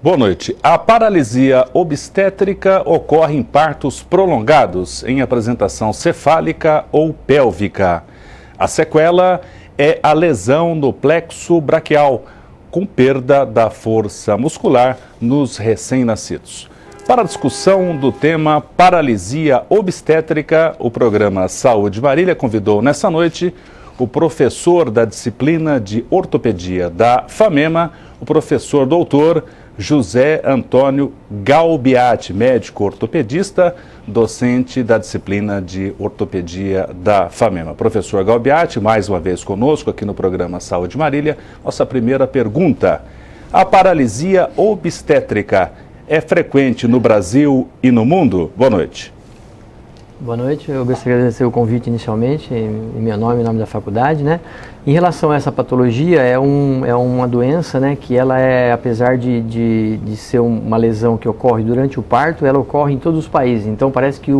Boa noite. A paralisia obstétrica ocorre em partos prolongados, em apresentação cefálica ou pélvica. A sequela é a lesão no plexo braquial, com perda da força muscular nos recém-nascidos. Para a discussão do tema paralisia obstétrica, o programa Saúde Marília convidou nessa noite o professor da disciplina de ortopedia da FAMEMA, o professor doutor José Antônio Galbiati, médico ortopedista, docente da disciplina de ortopedia da FAMEMA. Professor Galbiati, mais uma vez conosco aqui no programa Saúde Marília. Nossa primeira pergunta: a paralisia obstétrica é frequente no Brasil e no mundo? Boa noite. Boa noite, eu gostaria de agradecer o convite inicialmente, em meu nome, em nome da faculdade, né? Em relação a essa patologia, é uma doença, né, que ela é, apesar de ser uma lesão que ocorre durante o parto, ela ocorre em todos os países. Então parece que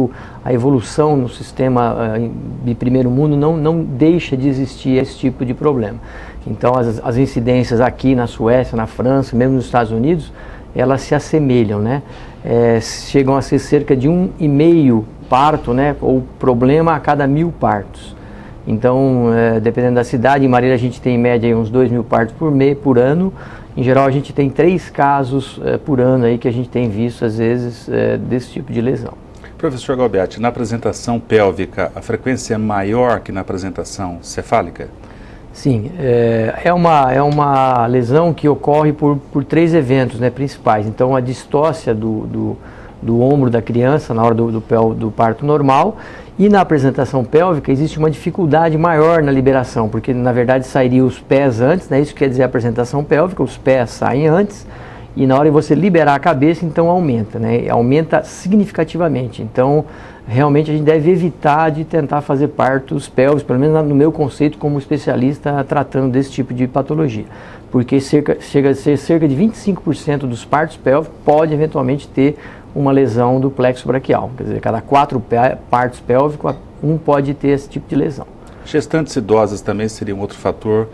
a evolução no sistema de primeiro mundo não deixa de existir esse tipo de problema. Então as incidências aqui na Suécia, na França, mesmo nos Estados Unidos, elas se assemelham, né? Chegam a ser cerca de 1,5 parto, né, ou problema a cada 1.000 partos. Então, dependendo da cidade, em Marília a gente tem em média uns 2.000 partos por ano. Em geral a gente tem 3 casos por ano aí que a gente tem visto às vezes desse tipo de lesão. Professor Galbiati, na apresentação pélvica a frequência é maior que na apresentação cefálica? Sim, é uma lesão que ocorre por 3 eventos, né, principais. Então a distócia do ombro da criança na hora do parto normal, e na apresentação pélvica existe uma dificuldade maior na liberação, porque na verdade sairiam os pés antes, né? Isso quer dizer a apresentação pélvica, os pés saem antes, e na hora de você liberar a cabeça, então aumenta, né? Aumenta significativamente. Então realmente a gente deve evitar de tentar fazer partos pélvicos, pelo menos no meu conceito como especialista tratando desse tipo de patologia, porque chega a ser cerca de 25% dos partos pélvicos pode eventualmente ter uma lesão do plexo braquial. Quer dizer, cada 4 partos pélvicos, um pode ter esse tipo de lesão. Gestantes idosas também seria um outro fator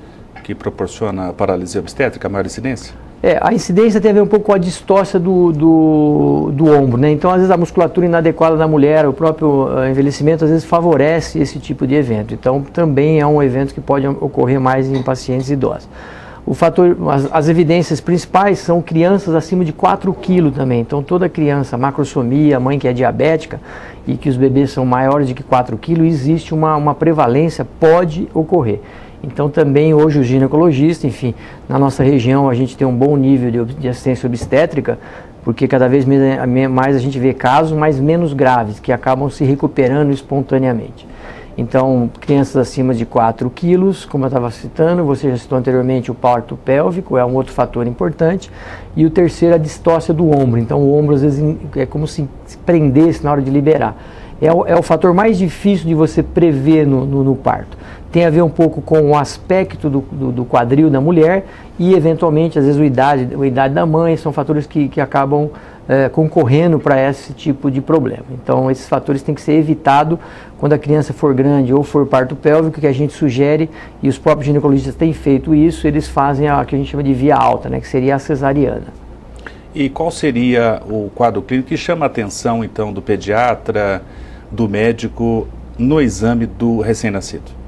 que proporciona a paralisia obstétrica, a maior incidência? A incidência tem a ver um pouco com a distócia do ombro, né? Então, às vezes, a musculatura inadequada da mulher, o próprio envelhecimento, às vezes, favorece esse tipo de evento. Então, também é um evento que pode ocorrer mais em pacientes idosos. As evidências principais são crianças acima de 4 kg também. Então, toda criança, macrosomia, mãe que é diabética e que os bebês são maiores de que 4 kg, existe uma prevalência, pode ocorrer. Então, também hoje o ginecologista, enfim, na nossa região a gente tem um bom nível de assistência obstétrica, porque cada vez mais a gente vê casos, mas menos graves, que acabam se recuperando espontaneamente. Então, crianças acima de 4 quilos, como eu estava citando, você já citou anteriormente o parto pélvico, é um outro fator importante. E o terceiro, a distócia do ombro. Então, o ombro às vezes é como se prendesse na hora de liberar. É o fator mais difícil de você prever no parto. Tem a ver um pouco com o aspecto do quadril da mulher e, eventualmente, às vezes, a idade da mãe, são fatores que acabam concorrendo para esse tipo de problema. Então, esses fatores têm que ser evitados quando a criança for grande ou for parto pélvico, que a gente sugere, e os próprios ginecologistas têm feito isso, eles fazem a que a gente chama de via alta, né, que seria a cesariana. E qual seria o quadro clínico que chama a atenção, então, do pediatra, do médico, no exame do recém-nascido?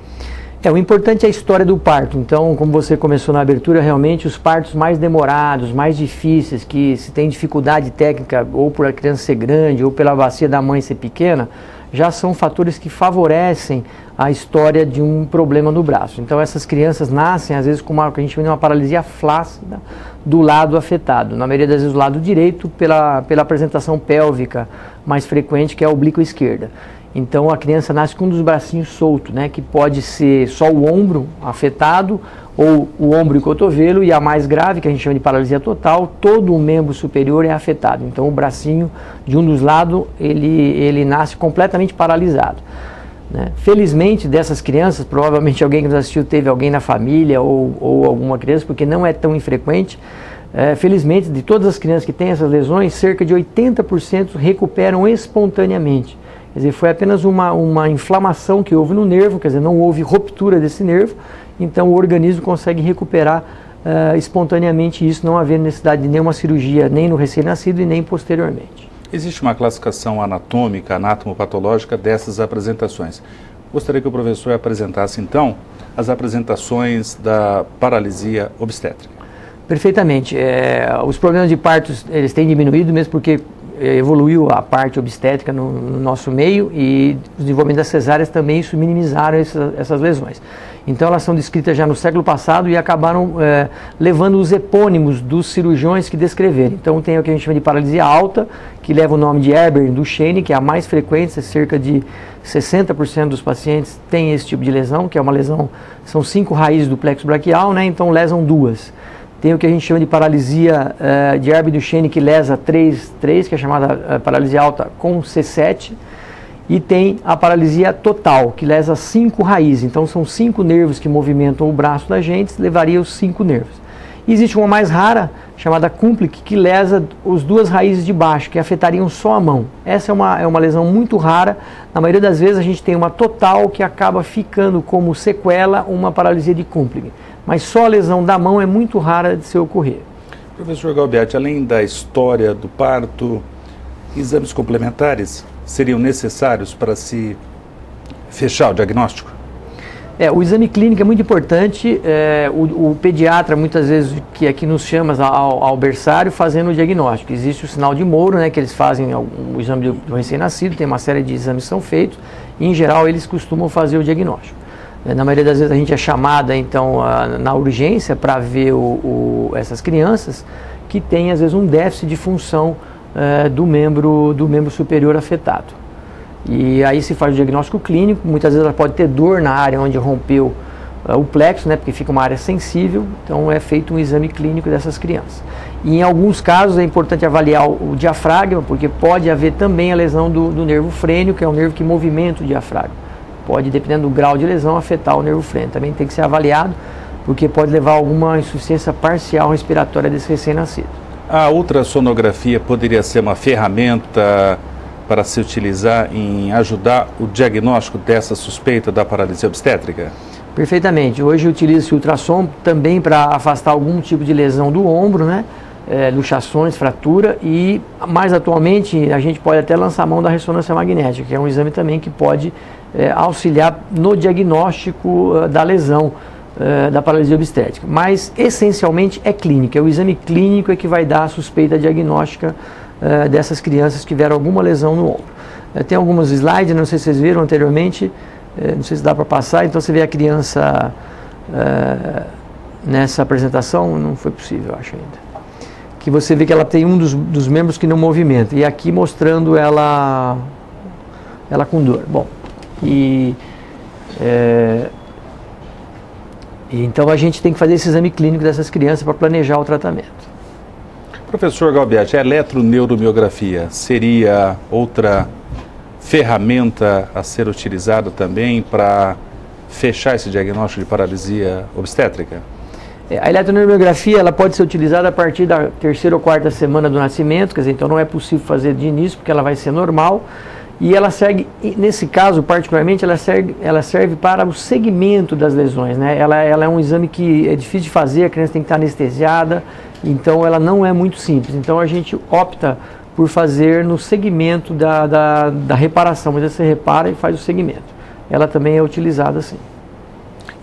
O importante é a história do parto. Então, como você começou na abertura, realmente os partos mais demorados, mais difíceis, que se tem dificuldade técnica, ou por a criança ser grande, ou pela bacia da mãe ser pequena, já são fatores que favorecem a história de um problema no braço. Então, essas crianças nascem, às vezes, com o que a gente chama de uma paralisia flácida do lado afetado. Na maioria das vezes, o lado direito, pela apresentação pélvica mais frequente, que é a oblíqua esquerda. Então a criança nasce com um dos bracinhos soltos, né, que pode ser só o ombro afetado, ou o ombro e o cotovelo, e a mais grave, que a gente chama de paralisia total, todo o membro superior é afetado. Então o bracinho de um dos lados, ele nasce completamente paralisado, né? Felizmente, dessas crianças, provavelmente alguém que nos assistiu teve alguém na família ou alguma criança, porque não é tão infrequente. Felizmente, de todas as crianças que têm essas lesões, cerca de 80% recuperam espontaneamente. Quer dizer, foi apenas uma inflamação que houve no nervo, quer dizer, não houve ruptura desse nervo, então o organismo consegue recuperar espontaneamente isso, não havendo necessidade de nenhuma cirurgia, nem no recém-nascido e nem posteriormente. Existe uma classificação anatômica, anatomopatológica dessas apresentações. Gostaria que o professor apresentasse, então, as apresentações da paralisia obstétrica. Perfeitamente. Os problemas de partos, eles têm diminuído mesmo porque evoluiu a parte obstétrica no nosso meio e o desenvolvimento das cesáreas também isso minimizaram essas lesões. Então elas são descritas já no século passado e acabaram levando os epônimos dos cirurgiões que descreveram. Então tem o que a gente chama de paralisia alta, que leva o nome de Eber-Duchenne, que é a mais frequente, cerca de 60% dos pacientes têm esse tipo de lesão, que é uma lesão, são 5 raízes do plexo braquial, né? Então lesam 2. Tem o que a gente chama de paralisia de Eber-Duchenne, que lesa 3, que é chamada paralisia alta com C7. E tem a paralisia total, que lesa 5 raízes. Então são 5 nervos que movimentam o braço da gente, levaria os 5 nervos. E existe uma mais rara, chamada Kumplick, que lesa as 2 raízes de baixo, que afetariam só a mão. Essa é uma lesão muito rara. Na maioria das vezes a gente tem uma total que acaba ficando como sequela uma paralisia de Kumplick. Mas só a lesão da mão é muito rara de se ocorrer. Professor Galbiati, além da história do parto, exames complementares seriam necessários para se fechar o diagnóstico? O exame clínico é muito importante. O pediatra, muitas vezes, que aqui nos chama ao berçário, fazendo o diagnóstico. Existe o sinal de Moro, né, que eles fazem o exame do recém-nascido, tem uma série de exames que são feitos, e, em geral, eles costumam fazer o diagnóstico. Na maioria das vezes a gente é chamada, então, na urgência para ver essas crianças que têm, às vezes, um déficit de função do membro superior afetado. E aí se faz o diagnóstico clínico, muitas vezes ela pode ter dor na área onde rompeu o plexo, né, porque fica uma área sensível, então é feito um exame clínico dessas crianças. E em alguns casos é importante avaliar o diafragma, porque pode haver também a lesão do nervo frêneo, que é um nervo que movimenta o diafragma. Pode, dependendo do grau de lesão, afetar o nervo frêneo. Também tem que ser avaliado, porque pode levar a alguma insuficiência parcial respiratória desse recém-nascido. A ultrassonografia poderia ser uma ferramenta para se utilizar em ajudar o diagnóstico dessa suspeita da paralisia obstétrica? Perfeitamente. Hoje utiliza-se o ultrassom também para afastar algum tipo de lesão do ombro, né? Luxações, fratura, e mais atualmente a gente pode até lançar a mão da ressonância magnética, que é um exame também que pode auxiliar no diagnóstico da lesão da paralisia obstétrica. Mas essencialmente é clínica, o exame clínico é que vai dar a suspeita diagnóstica dessas crianças que tiveram alguma lesão no ombro. Tem alguns slides, não sei se vocês viram anteriormente, não sei se dá para passar, então você vê a criança nessa apresentação, não foi possível, eu acho ainda. Que você vê que ela tem um dos membros que não movimenta, e aqui mostrando ela com dor. Bom, então a gente tem que fazer esse exame clínico dessas crianças para planejar o tratamento. Professor Galbiati, a eletroneuromiografia seria outra ferramenta a ser utilizada também para fechar esse diagnóstico de paralisia obstétrica? A eletroneuromiografia ela pode ser utilizada a partir da 3ª ou 4ª semana do nascimento, quer dizer, então não é possível fazer de início porque ela vai ser normal. E ela segue, nesse caso particularmente, ela serve para o segmento das lesões, né? Ela é um exame que é difícil de fazer, a criança tem que estar anestesiada, então ela não é muito simples. Então a gente opta por fazer no segmento da reparação, mas você repara e faz o segmento. Ela também é utilizada assim.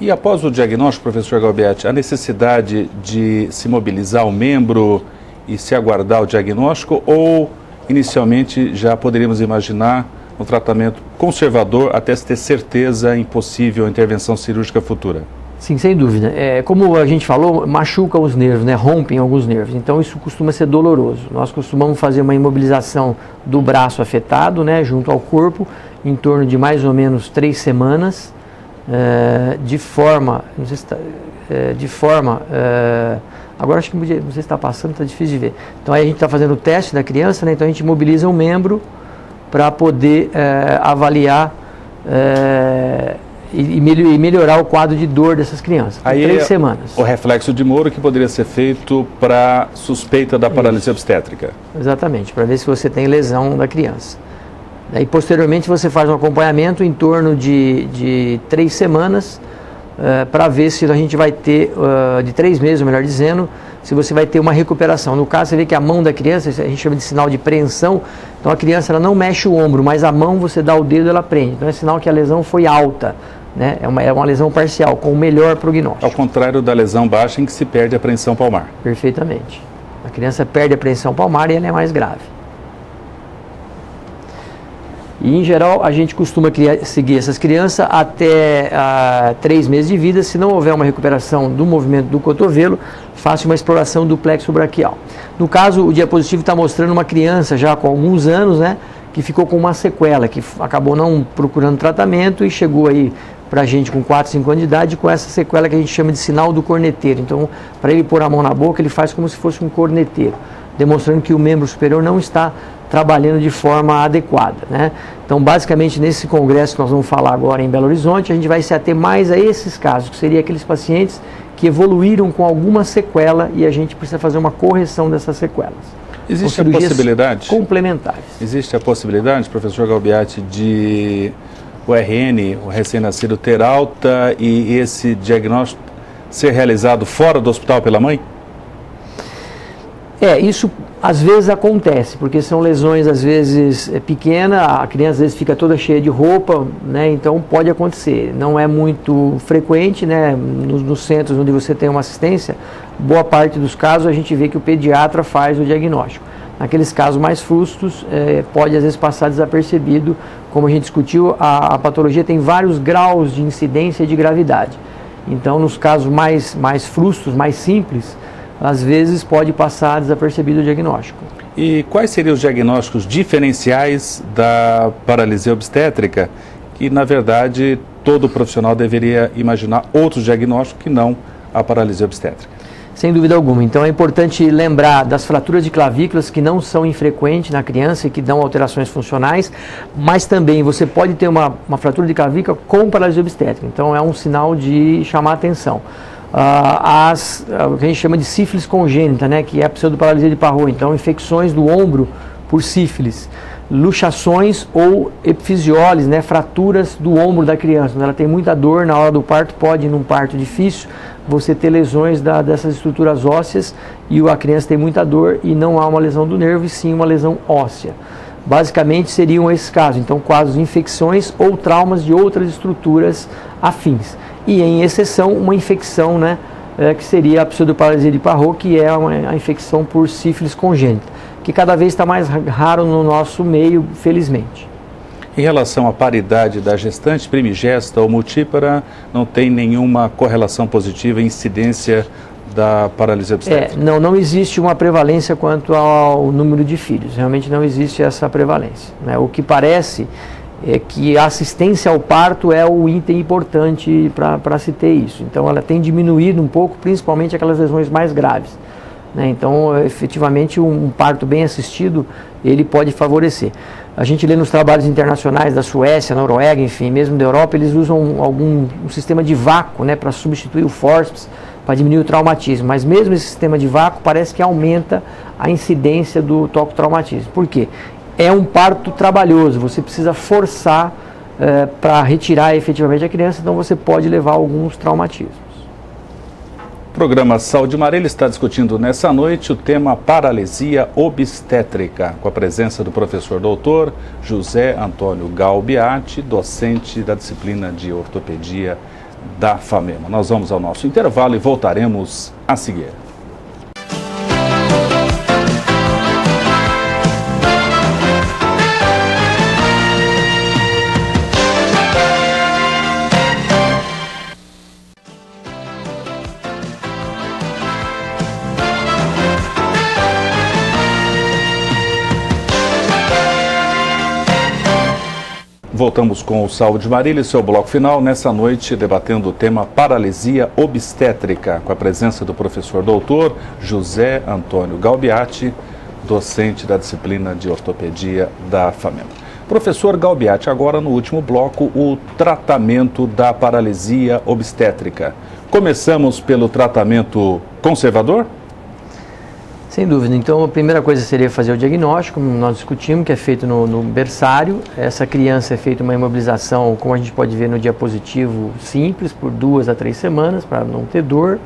E após o diagnóstico, professor Galbiati, a necessidade de se mobilizar o membro e se aguardar o diagnóstico, ou inicialmente já poderíamos imaginar um tratamento conservador até se ter certeza em possível intervenção cirúrgica futura? Sim, sem dúvida. Como a gente falou, machuca os nervos, né? Rompem alguns nervos, então isso costuma ser doloroso. Nós costumamos fazer uma imobilização do braço afetado, né, junto ao corpo, em torno de mais ou menos 3 semanas, de forma, não sei se tá, agora acho que não sei se está passando, está difícil de ver. Então aí a gente está fazendo o teste da criança, né? Então a gente imobiliza um membro para poder avaliar e melhorar o quadro de dor dessas crianças. Aí 3 semanas. O reflexo de Moro que poderia ser feito para suspeita da paralisia obstétrica. Exatamente, para ver se você tem lesão da criança. Daí posteriormente você faz um acompanhamento em torno de 3 semanas para ver se a gente vai ter, de 3 meses, ou melhor dizendo, se você vai ter uma recuperação. No caso, você vê que a mão da criança, a gente chama de sinal de preensão, então a criança ela não mexe o ombro, mas a mão você dá o dedo, ela prende. Então é sinal que a lesão foi alta, né? É uma lesão parcial, com o melhor prognóstico. Ao contrário da lesão baixa em que se perde a preensão palmar. Perfeitamente. A criança perde a preensão palmar e ela é mais grave. E, em geral, a gente costuma seguir essas crianças até 3 meses de vida. Se não houver uma recuperação do movimento do cotovelo, faça uma exploração do plexo braquial. No caso, o diapositivo está mostrando uma criança já com alguns anos, né, que ficou com uma sequela, que acabou não procurando tratamento e chegou aí para a gente com 4, 5 anos de idade com essa sequela que a gente chama de sinal do corneteiro. Então, para ele pôr a mão na boca, ele faz como se fosse um corneteiro, demonstrando que o membro superior não está trabalhando de forma adequada, né? Então, basicamente, nesse congresso que nós vamos falar agora em Belo Horizonte, a gente vai se ater mais a esses casos, que seriam aqueles pacientes que evoluíram com alguma sequela e a gente precisa fazer uma correção dessas sequelas. Existe a possibilidade? Complementares. Existe a possibilidade, professor Galbiati, de o RN, o recém-nascido, ter alta e esse diagnóstico ser realizado fora do hospital pela mãe? Isso às vezes acontece, porque são lesões às vezes pequenas, a criança às vezes fica toda cheia de roupa, né? Então pode acontecer. Não é muito frequente, né? Nos centros onde você tem uma assistência, boa parte dos casos a gente vê que o pediatra faz o diagnóstico. Naqueles casos mais frustos, pode às vezes passar desapercebido. Como a gente discutiu, a patologia tem vários graus de incidência e de gravidade. Então, nos casos mais frustos, mais simples, às vezes pode passar desapercebido o diagnóstico. E quais seriam os diagnósticos diferenciais da paralisia obstétrica, que na verdade todo profissional deveria imaginar outros diagnósticos que não a paralisia obstétrica? Sem dúvida alguma. Então é importante lembrar das fraturas de clavículas, que não são infrequentes na criança e que dão alterações funcionais, mas também você pode ter uma fratura de clavícula com paralisia obstétrica. Então é um sinal de chamar a atenção. O que a gente chama de sífilis congênita, né, que é a pseudoparalisia de Parrot, então infecções do ombro por sífilis, luxações ou epifisiólise, né, fraturas do ombro da criança, quando ela tem muita dor na hora do parto, pode, num parto difícil, você ter lesões dessas estruturas ósseas e a criança tem muita dor e não há uma lesão do nervo e sim uma lesão óssea. Basicamente seriam esses casos, então quadros de infecções ou traumas de outras estruturas afins. E em exceção, uma infecção, né, que seria a pseudoparalisia de Parrot, que é a infecção por sífilis congênita, que cada vez está mais raro no nosso meio, felizmente. Em relação à paridade da gestante, primigesta ou multípara, não tem nenhuma correlação positiva em incidência da paralisia obstétrica? Não existe uma prevalência quanto ao número de filhos, realmente não existe essa prevalência, né? O que parece é que a assistência ao parto é o item importante para se ter isso. Então ela tem diminuído um pouco, principalmente aquelas lesões mais graves, né? Então efetivamente um parto bem assistido, ele pode favorecer. A gente lê nos trabalhos internacionais da Suécia, Noruega, enfim, mesmo da Europa, eles usam um sistema de vácuo, né, para substituir o forceps, para diminuir o traumatismo. Mas mesmo esse sistema de vácuo parece que aumenta a incidência do tocotraumatismo. Por quê? É um parto trabalhoso, você precisa forçar para retirar efetivamente a criança, então você pode levar alguns traumatismos. O programa Saúde Marília está discutindo nessa noite o tema paralisia obstétrica, com a presença do professor doutor José Antônio Galbiati, docente da disciplina de ortopedia da FAMEMA. Nós vamos ao nosso intervalo e voltaremos a seguir. Voltamos com o Saúde Marília e seu bloco final, nessa noite debatendo o tema paralisia obstétrica, com a presença do professor doutor José Antônio Galbiati, docente da disciplina de ortopedia da FAMEMA. Professor Galbiati, agora no último bloco, o tratamento da paralisia obstétrica. Começamos pelo tratamento conservador? Sem dúvida. Então, a primeira coisa seria fazer o diagnóstico, como nós discutimos, que é feito no berçário. Essa criança é feita uma imobilização, como a gente pode ver no diapositivo, simples, por 2 a 3 semanas, para não ter dor.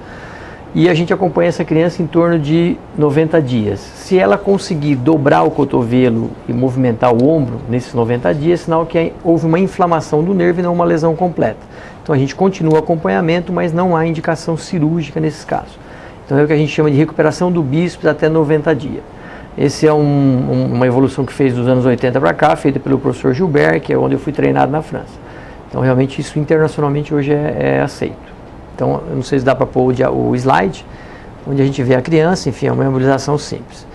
E a gente acompanha essa criança em torno de 90 dias. Se ela conseguir dobrar o cotovelo e movimentar o ombro nesses 90 dias, é sinal que houve uma inflamação do nervo e não uma lesão completa. Então, a gente continua o acompanhamento, mas não há indicação cirúrgica nesses casos. Então é o que a gente chama de recuperação do bíceps até 90 dias. Esse é uma evolução que fez dos anos 80 para cá, feita pelo professor Gilbert, que é onde eu fui treinado na França. Então realmente isso internacionalmente hoje é aceito. Então eu não sei se dá para pôr o slide, onde a gente vê a criança, enfim, é uma imobilização simples.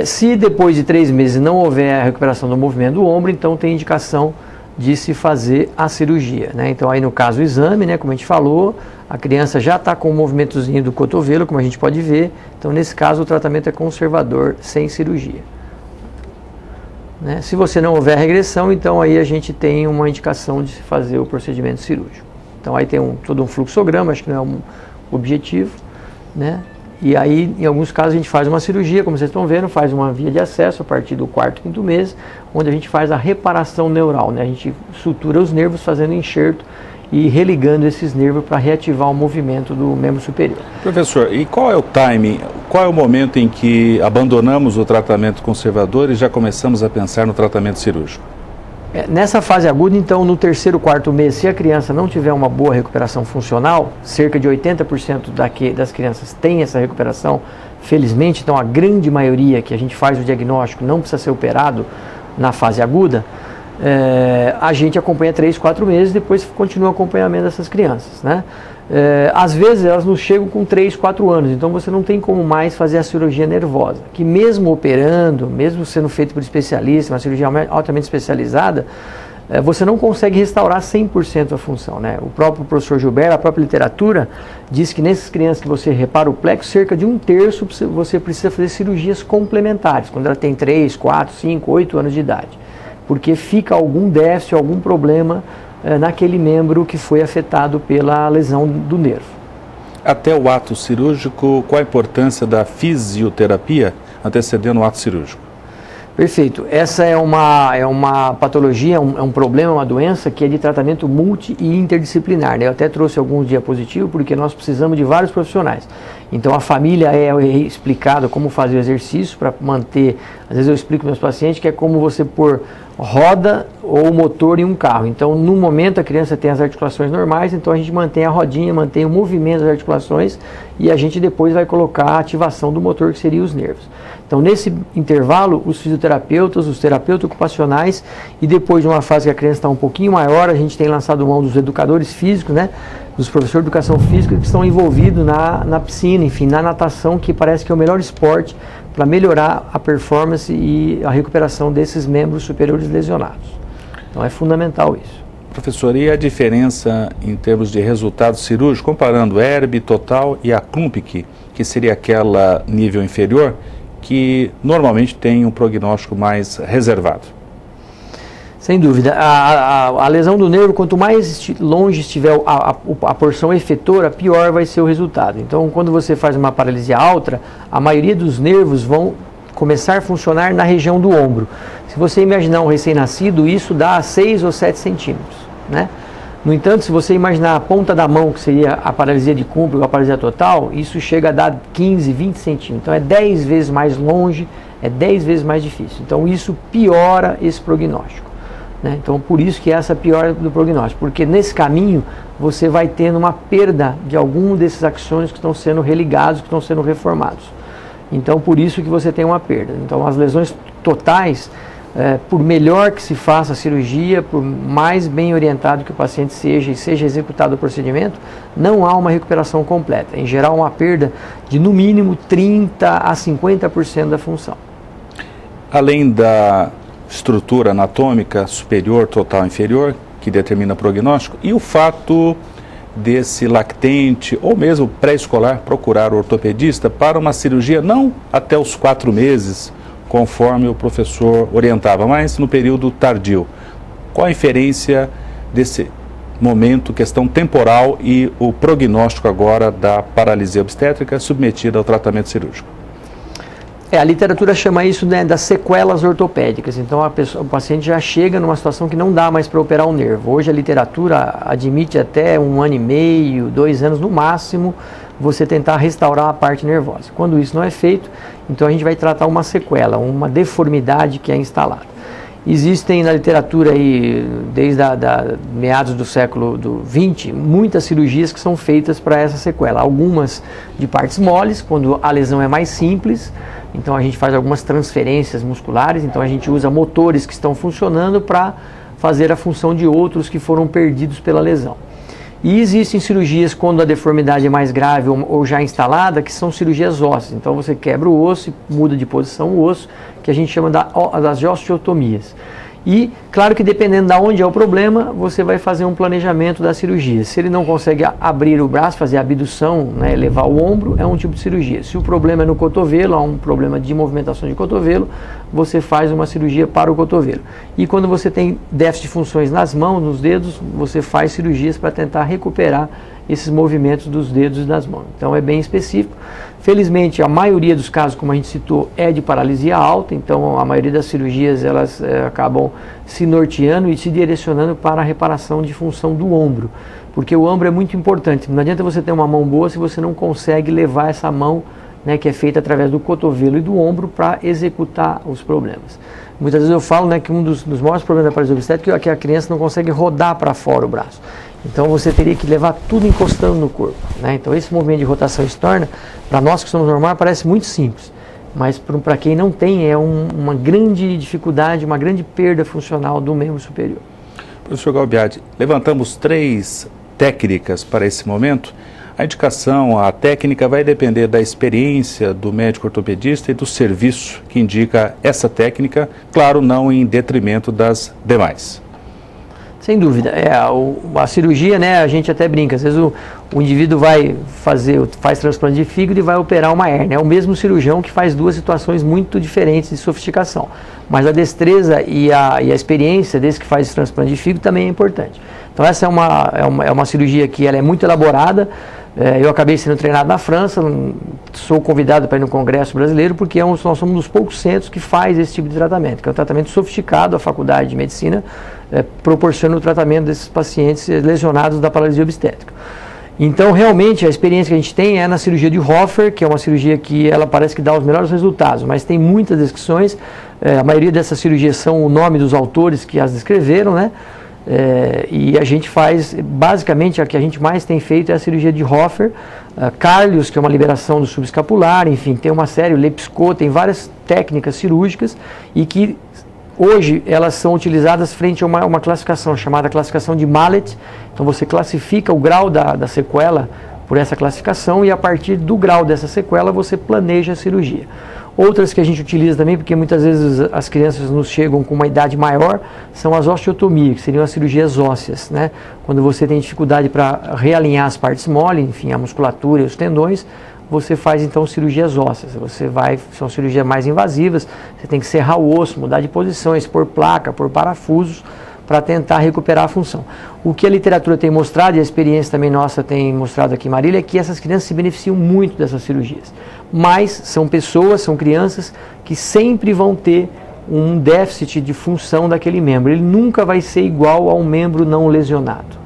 Se depois de 3 meses não houver a recuperação do movimento do ombro, então tem indicação de se fazer a cirurgia, né? Então aí no caso o exame, né, como a gente falou, a criança já está com o movimentozinho do cotovelo, como a gente pode ver, então nesse caso o tratamento é conservador, sem cirurgia, né? Se você não houver regressão, então aí a gente tem uma indicação de se fazer o procedimento cirúrgico. Então aí tem todo um fluxograma, acho que não é um objetivo, né? E aí, em alguns casos, a gente faz uma cirurgia, como vocês estão vendo, faz uma via de acesso a partir do 4º, 5º mês, onde a gente faz a reparação neural, né? A gente sutura os nervos fazendo enxerto e religando esses nervos para reativar o movimento do membro superior. Professor, e qual é o timing, qual é o momento em que abandonamos o tratamento conservador e já começamos a pensar no tratamento cirúrgico? Nessa fase aguda, então, no 3º, 4º mês, se a criança não tiver uma boa recuperação funcional, cerca de 80% das crianças têm essa recuperação, felizmente, então a grande maioria que a gente faz o diagnóstico não precisa ser operado na fase aguda, a gente acompanha 3, 4 meses, depois continua o acompanhamento dessas crianças, né? Às vezes elas nos chegam com 3, 4 anos, então você não tem como mais fazer a cirurgia nervosa, que mesmo operando, mesmo sendo feito por especialista, uma cirurgia altamente especializada, você não consegue restaurar 100% a função, né? O próprio professor Gilbert, a própria literatura, diz que nessas crianças que você repara o plexo, cerca de 1/3 você precisa fazer cirurgias complementares, quando ela tem 3, 4, 5, 8 anos de idade, porque fica algum déficit, algum problema naquele membro que foi afetado pela lesão do nervo. Até o ato cirúrgico, qual a importância da fisioterapia antecedendo o ato cirúrgico? Perfeito. Essa é uma patologia, é um problema, uma doença que é de tratamento multi e interdisciplinar, né? Eu até trouxe alguns diapositivos porque nós precisamos de vários profissionais. Então a família é explicado como fazer o exercício para manter, às vezes eu explico para meus pacientes que é como você pôr roda ou motor em um carro. Então no momento a criança tem as articulações normais, então a gente mantém a rodinha, mantém o movimento das articulações e a gente depois vai colocar a ativação do motor, que seria os nervos. Então nesse intervalo os fisioterapeutas, os terapeutas ocupacionais e depois de uma fase que a criança está um pouquinho maior, a gente tem lançado mão dos educadores físicos, né? Dos professores de educação física que estão envolvidos na piscina, enfim, na natação, que parece que é o melhor esporte para melhorar a performance e a recuperação desses membros superiores lesionados. Então é fundamental isso. Professor, e a diferença em termos de resultado cirúrgico, comparando ERB total e a Klumpke, que seria aquela nível inferior, que normalmente tem um prognóstico mais reservado? Sem dúvida. A lesão do nervo, quanto mais longe estiver a porção efetora, pior vai ser o resultado. Então, quando você faz uma paralisia alta, a maioria dos nervos vão começar a funcionar na região do ombro. Se você imaginar um recém-nascido, isso dá 6 ou 7 centímetros, né? No entanto, se você imaginar a ponta da mão, que seria a paralisia de Klumpke ou a paralisia total, isso chega a dar 15, 20 centímetros. Então é 10 vezes mais longe, é 10 vezes mais difícil. Então isso piora esse prognóstico, né? Então por isso que essa piora do prognóstico, porque nesse caminho você vai tendo uma perda de algum desses axônios que estão sendo religados, que estão sendo reformados. Então por isso que você tem uma perda. Então as lesões totais, por melhor que se faça a cirurgia, por mais bem orientado que o paciente seja e seja executado o procedimento, não há uma recuperação completa. Em geral, uma perda de no mínimo 30% a 50% da função. Além da estrutura anatômica superior, total, inferior, que determina o prognóstico, e o fato desse lactente ou mesmo pré-escolar procurar o ortopedista para uma cirurgia não até os 4 meses, conforme o professor orientava, mas no período tardio. Qual a inferência desse momento, questão temporal e o prognóstico agora da paralisia obstétrica submetida ao tratamento cirúrgico? A literatura chama isso, né, das sequelas ortopédicas. Então o paciente já chega numa situação que não dá mais para operar o nervo. Hoje a literatura admite até 1 ano e meio, 2 anos no máximo, você tentar restaurar a parte nervosa. Quando isso não é feito, então a gente vai tratar uma sequela, uma deformidade que é instalada. Existem na literatura aí, desde meados do século XX, muitas cirurgias que são feitas para essa sequela. Algumas de partes moles, quando a lesão é mais simples, então a gente faz algumas transferências musculares, então a gente usa motores que estão funcionando para fazer a função de outros que foram perdidos pela lesão. E existem cirurgias quando a deformidade é mais grave ou já instalada, que são cirurgias ósseas. Então você quebra o osso e muda de posição o osso, que a gente chama das osteotomias. E, claro que dependendo de onde é o problema, você vai fazer um planejamento da cirurgia. Se ele não consegue abrir o braço, fazer a abdução, né, elevar o ombro, é um tipo de cirurgia. Se o problema é no cotovelo, há um problema de movimentação de cotovelo, você faz uma cirurgia para o cotovelo. E quando você tem déficit de funções nas mãos, nos dedos, você faz cirurgias para tentar recuperar esses movimentos dos dedos e das mãos. Então é bem específico. Felizmente, a maioria dos casos, como a gente citou, é de paralisia alta, então a maioria das cirurgias elas acabam se norteando e se direcionando para a reparação de função do ombro, porque o ombro é muito importante. Não adianta você ter uma mão boa se você não consegue levar essa mão, né, que é feita através do cotovelo e do ombro, para executar os problemas. Muitas vezes eu falo, né, que um dos maiores problemas da paralisia obstétrica é que a criança não consegue rodar para fora o braço. Então você teria que levar tudo encostando no corpo, né? Então esse movimento de rotação externa, para nós que somos normais, parece muito simples, mas para quem não tem é uma grande dificuldade, uma grande perda funcional do membro superior. Professor Galbiati, levantamos 3 técnicas para esse momento. A indicação, a técnica vai depender da experiência do médico ortopedista e do serviço que indica essa técnica, claro, não em detrimento das demais. Sem dúvida. A cirurgia, né, a gente até brinca, às vezes o indivíduo faz transplante de fígado e vai operar uma hérnia. É o mesmo cirurgião que faz 2 situações muito diferentes de sofisticação. Mas a destreza e a experiência desse que faz esse transplante de fígado também é importante. Então essa é uma cirurgia que ela é muito elaborada. Eu acabei sendo treinado na França, sou convidado para ir no Congresso Brasileiro, porque nós somos um dos poucos centros que faz esse tipo de tratamento, que é um tratamento sofisticado. A Faculdade de Medicina proporciona o tratamento desses pacientes lesionados da paralisia obstétrica. Então, realmente, a experiência que a gente tem é na cirurgia de Hofer, que é uma cirurgia que ela parece que dá os melhores resultados, mas tem muitas descrições. A maioria dessas cirurgias são o nome dos autores que as descreveram, né? E a gente faz, basicamente, a que a gente mais tem feito é a cirurgia de Hofer, Carlius, que é uma liberação do subescapular, enfim, tem uma série, o Lepsco, tem várias técnicas cirúrgicas e que hoje elas são utilizadas frente a uma classificação chamada classificação de Mallet. Então você classifica o grau da sequela por essa classificação e a partir do grau dessa sequela você planeja a cirurgia. Outras que a gente utiliza também, porque muitas vezes as crianças nos chegam com uma idade maior, são as osteotomias, que seriam as cirurgias ósseas, né? Quando você tem dificuldade para realinhar as partes mole, enfim, a musculatura e os tendões, você faz então cirurgias ósseas. São cirurgias mais invasivas, você tem que serrar o osso, mudar de posições, pôr placa, pôr parafusos, para tentar recuperar a função. O que a literatura tem mostrado, e a experiência também nossa tem mostrado aqui em Marília, é que essas crianças se beneficiam muito dessas cirurgias. Mas são pessoas, são crianças que sempre vão ter um déficit de função daquele membro. Ele nunca vai ser igual a um membro não lesionado,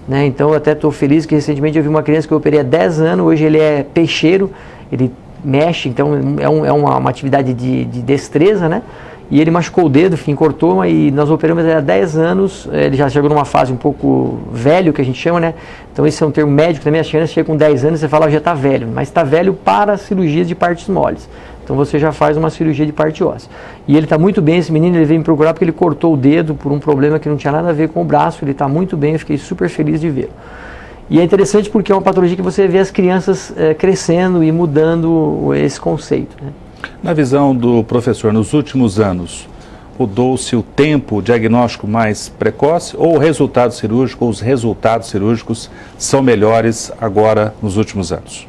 né? Então eu até estou feliz que recentemente eu vi uma criança que eu operei há 10 anos, hoje ele é peixeiro, ele mexe, então é uma atividade de destreza, né? E ele machucou o dedo, enfim, cortou, e nós operamos ele há 10 anos, ele já chegou numa fase um pouco velho, que a gente chama, né? Então esse é um termo médico também, as crianças chegam com 10 anos e você fala, já está velho, mas está velho para cirurgias de partes moles. Então você já faz uma cirurgia de parte óssea. E ele está muito bem, esse menino, ele veio me procurar porque ele cortou o dedo por um problema que não tinha nada a ver com o braço, ele está muito bem, eu fiquei super feliz de vê-lo. E é interessante porque é uma patologia que você vê as crianças crescendo e mudando esse conceito, né? Na visão do professor, nos últimos anos, mudou-se o tempo diagnóstico mais precoce ou o resultado cirúrgico, ou os resultados cirúrgicos são melhores agora nos últimos anos?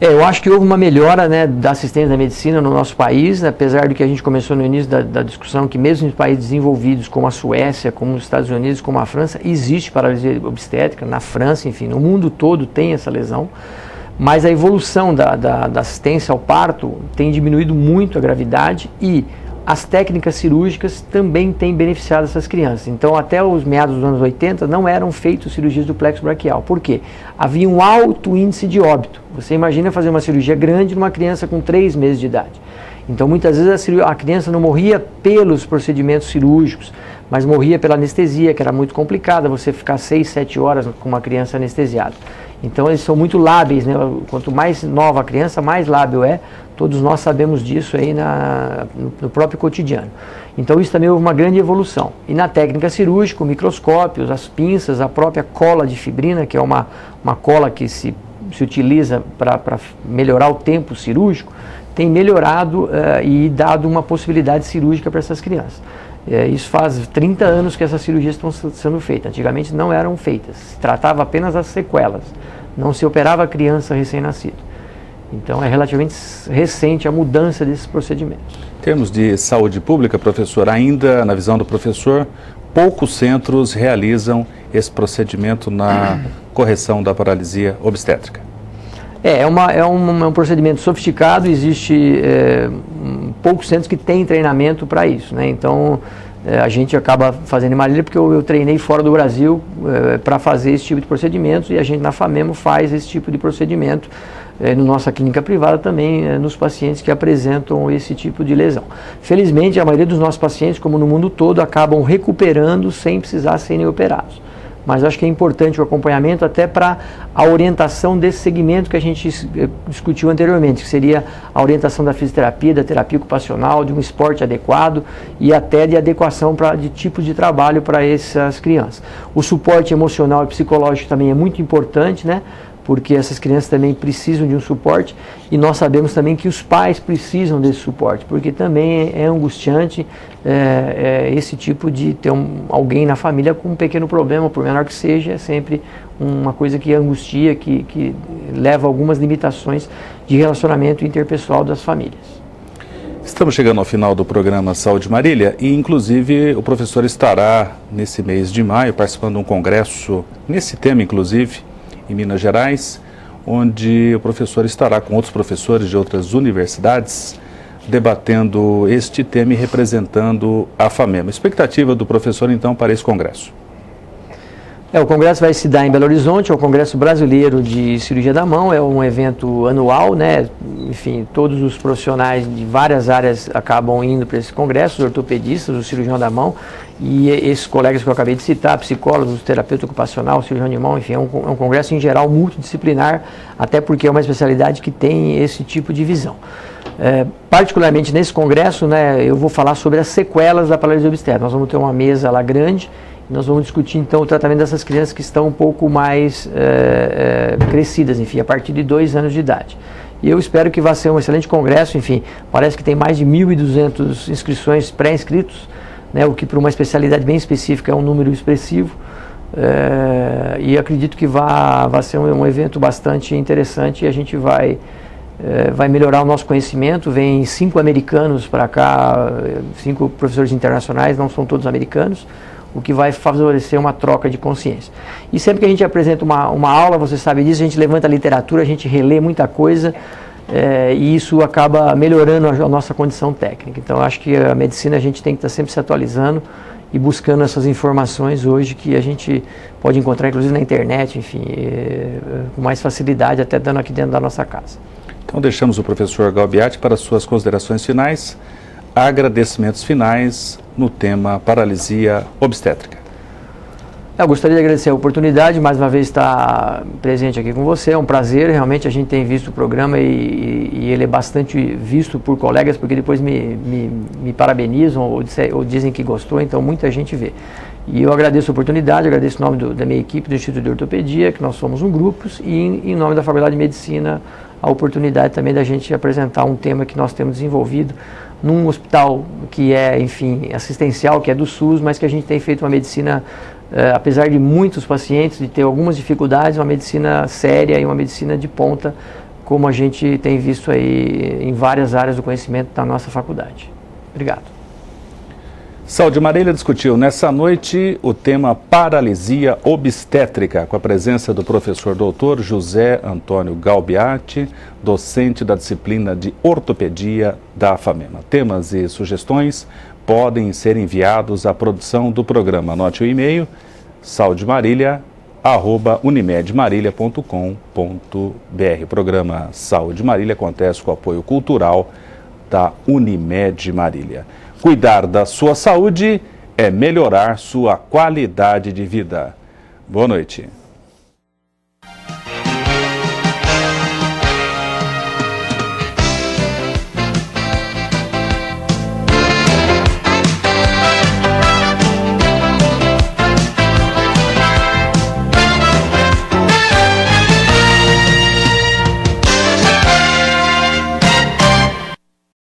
Eu acho que houve uma melhora, né, da assistência da medicina no nosso país, apesar do que a gente começou no início da discussão, que mesmo em países desenvolvidos como a Suécia, como os Estados Unidos, como a França, existe paralisia obstétrica. Na França, enfim, no mundo todo tem essa lesão. Mas a evolução da assistência ao parto tem diminuído muito a gravidade e as técnicas cirúrgicas também têm beneficiado essas crianças. Então, até os meados dos anos 80, não eram feitas cirurgias do plexo braquial. Por quê? Havia um alto índice de óbito. Você imagina fazer uma cirurgia grande numa criança com 3 meses de idade. Então, muitas vezes a criança não morria pelos procedimentos cirúrgicos, mas morria pela anestesia, que era muito complicada, você ficar 6, 7 horas com uma criança anestesiada. Então, eles são muito lábeis, né? Quanto mais nova a criança, mais lábil é. Todos nós sabemos disso aí no próprio cotidiano. Então, isso também houve uma grande evolução. E na técnica cirúrgica, o microscópio, as pinças, a própria cola de fibrina, que é uma cola que se utiliza para melhorar o tempo cirúrgico, tem melhorado e dado uma possibilidade cirúrgica para essas crianças. Isso faz 30 anos que essas cirurgias estão sendo feitas. Antigamente não eram feitas, se tratava apenas as sequelas, não se operava a criança recém-nascida. Então é relativamente recente a mudança desses procedimentos. Em termos de saúde pública, professor, ainda na visão do professor, poucos centros realizam esse procedimento na correção da paralisia obstétrica. É um procedimento sofisticado, existe poucos centros que têm treinamento para isso, né? Então a gente acaba fazendo em Marília porque eu treinei fora do Brasil para fazer esse tipo de procedimento e a gente na FAMEMO faz esse tipo de procedimento na nossa clínica privada também nos pacientes que apresentam esse tipo de lesão. Felizmente a maioria dos nossos pacientes, como no mundo todo, acabam recuperando sem precisar serem operados. Mas acho que é importante o acompanhamento até para a orientação desse segmento que a gente discutiu anteriormente, que seria a orientação da fisioterapia, da terapia ocupacional, de um esporte adequado e até de adequação de tipos de trabalho para essas crianças. O suporte emocional e psicológico também é muito importante, né? Porque essas crianças também precisam de um suporte e nós sabemos também que os pais precisam desse suporte, porque também é angustiante esse tipo de ter alguém na família com um pequeno problema, por menor que seja, é sempre uma coisa que angustia, que leva a algumas limitações de relacionamento interpessoal das famílias. Estamos chegando ao final do programa Saúde Marília e, inclusive, o professor estará, nesse mês de maio, participando de um congresso, nesse tema, inclusive, em Minas Gerais, onde o professor estará com outros professores de outras universidades debatendo este tema e representando a FAMEMO. A expectativa do professor, então, para esse congresso? O congresso vai se dar em Belo Horizonte, é o Congresso Brasileiro de Cirurgia da Mão, é um evento anual, né? Enfim, todos os profissionais de várias áreas acabam indo para esse congresso, os ortopedistas, o cirurgião da mão, e esses colegas que eu acabei de citar, psicólogos, terapeuta ocupacional, cirurgião de mão, enfim, é um congresso em geral multidisciplinar, até porque é uma especialidade que tem esse tipo de visão. Particularmente nesse congresso, né, eu vou falar sobre as sequelas da paralisia obstétrica. Nós vamos ter uma mesa lá grande, nós vamos discutir então o tratamento dessas crianças que estão um pouco mais crescidas, enfim, a partir de 2 anos de idade. E eu espero que vá ser um excelente congresso, enfim, parece que tem mais de 1.200 inscrições pré-inscritos, né, o que para uma especialidade bem específica é um número expressivo, e acredito que vai ser um evento bastante interessante e a gente vai melhorar o nosso conhecimento. Vem 5 americanos para cá, 5 professores internacionais, não são todos americanos, o que vai favorecer uma troca de consciência. E sempre que a gente apresenta uma aula, você sabe disso, a gente levanta a literatura, a gente relê muita coisa, e isso acaba melhorando a nossa condição técnica. Então, acho que a medicina a gente tem que estar sempre se atualizando e buscando essas informações hoje que a gente pode encontrar, inclusive na internet, enfim, com mais facilidade, até dando aqui dentro da nossa casa. Então, deixamos o professor Galbiati para suas considerações finais, agradecimentos finais no tema paralisia obstétrica. Eu gostaria de agradecer a oportunidade, mais uma vez estar presente aqui com você, é um prazer, realmente a gente tem visto o programa e ele é bastante visto por colegas, porque depois me parabenizam ou dizem que gostou, então muita gente vê. E eu agradeço a oportunidade, agradeço em nome da minha equipe do Instituto de Ortopedia, que nós somos um grupo, e em nome da Faculdade de Medicina, a oportunidade também da gente apresentar um tema que nós temos desenvolvido num hospital que é, enfim, assistencial, que é do SUS, mas que a gente tem feito uma medicina, apesar de muitos pacientes, de ter algumas dificuldades, uma medicina séria e uma medicina de ponta, como a gente tem visto aí em várias áreas do conhecimento da nossa faculdade. Obrigado. Saúde Marília discutiu nessa noite o tema paralisia obstétrica, com a presença do professor doutor José Antônio Galbiati, docente da disciplina de ortopedia da FAMEMA. Temas e sugestões podem ser enviados à produção do programa. Anote o e-mail saudemarília@unimedmarília.com.br. O programa Saúde Marília acontece com o apoio cultural da Unimed Marília. Cuidar da sua saúde é melhorar sua qualidade de vida. Boa noite.